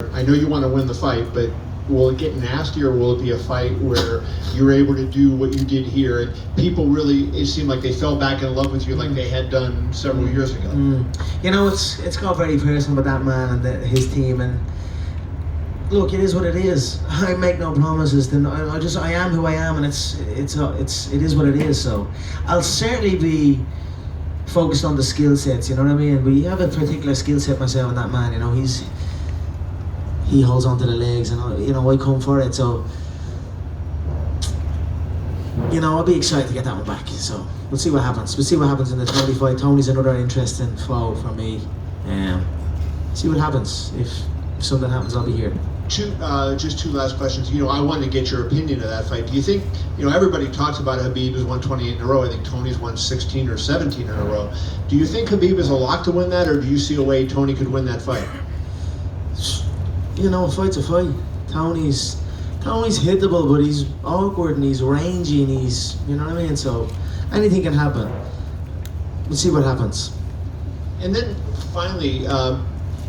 I know you want to win the fight, but will it get nasty, or will it be a fight where you're able to do what you did here and people really, it seemed like they fell back in love with you like they had done several years ago? You know, it's got very personal with that man and his team, and look, it is what it is. I make no promises. Then I am who I am, and it is what it is. So I'll certainly be focused on the skill sets. You know what I mean? We have a particular skill set, myself and that man. You know, he holds onto the legs, and I come for it. So I'll be excited to get that one back. So we'll see what happens. We'll see what happens in the Tony fight. Tony's another interesting foe for me. See what happens. If something happens, I'll be here. Just two last questions. I wanted to get your opinion of that fight. Do you think, everybody talks about Khabib has won 28 in a row. I think Tony's won 16 or 17 in a row. Do you think Khabib is a lock to win that, or do you see a way Tony could win that fight? A fight's a fight. Tony's hittable, but he's awkward and he's rangy and he's, you know what I mean? So anything can happen. We'll see what happens. And then finally,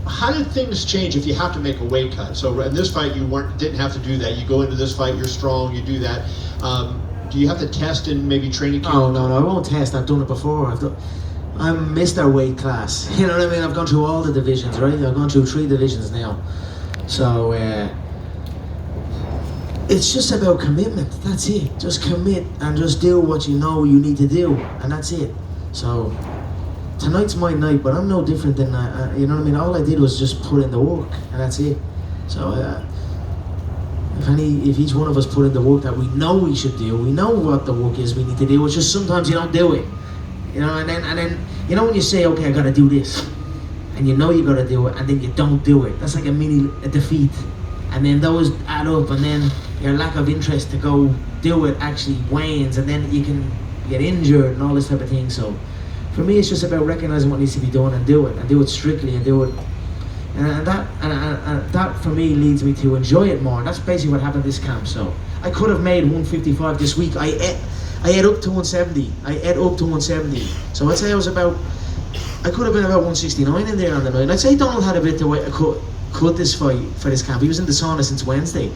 how did things change if you have to make a weight cut? So in this fight, you didn't have to do that. You go into this fight, you're strong, you do that. Do you have to test and maybe training camp? Oh, no, I won't test. I've done it before. I'm Mr. Weight Class. You know what I mean? I've gone through all the divisions, right? I've gone through 3 divisions now. So it's just about commitment. That's it. Just commit and just do what you know you need to do, and that's it. So tonight's my night, but I'm no different than you know what I mean. All I did was just put in the work, and that's it. So if each one of us put in the work that we know we should do, we know what the work is we need to do. It's just sometimes you don't do it, and then when you say, okay, I got to do this, and you got to do it, and then you don't do it. That's like a defeat, and then those add up, and then your lack of interest to go do it actually wanes, and then you can get injured and all this type of thing. So for me, it's just about recognizing what needs to be done and do it strictly, and do it, and that for me leads me to enjoy it more. And that's basically what happened this camp. So I could have made 155 this week. I ate up to 170. So I'd say I could have been about 169 in there on the night. And I'd say Donald had a bit to cut this fight for this camp. He was in the sauna since Wednesday,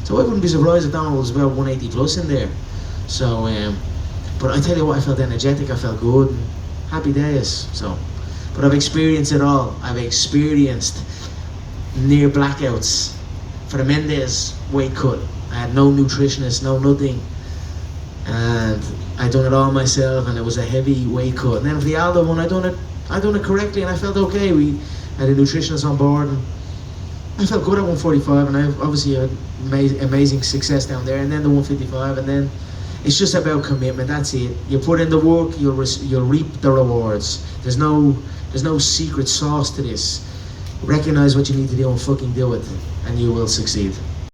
so I wouldn't be surprised if Donald was about 180 plus in there. So but I tell you what, I felt energetic, I felt good, and happy days. So, but I've experienced it all. I've experienced near blackouts for the Mendes weight cut. I had no nutritionist, no nothing, and I done it all myself, and it was a heavy weight cut. And then for the Aldo one, I done it correctly, and I felt okay. We had a nutritionist on board, and I felt good at 145, and I obviously had amazing success down there. And then the 155, and then it's just about commitment. That's it. You put in the work, you'll reap the rewards. There's no secret sauce to this. Recognize what you need to do and fucking do it, and you will succeed.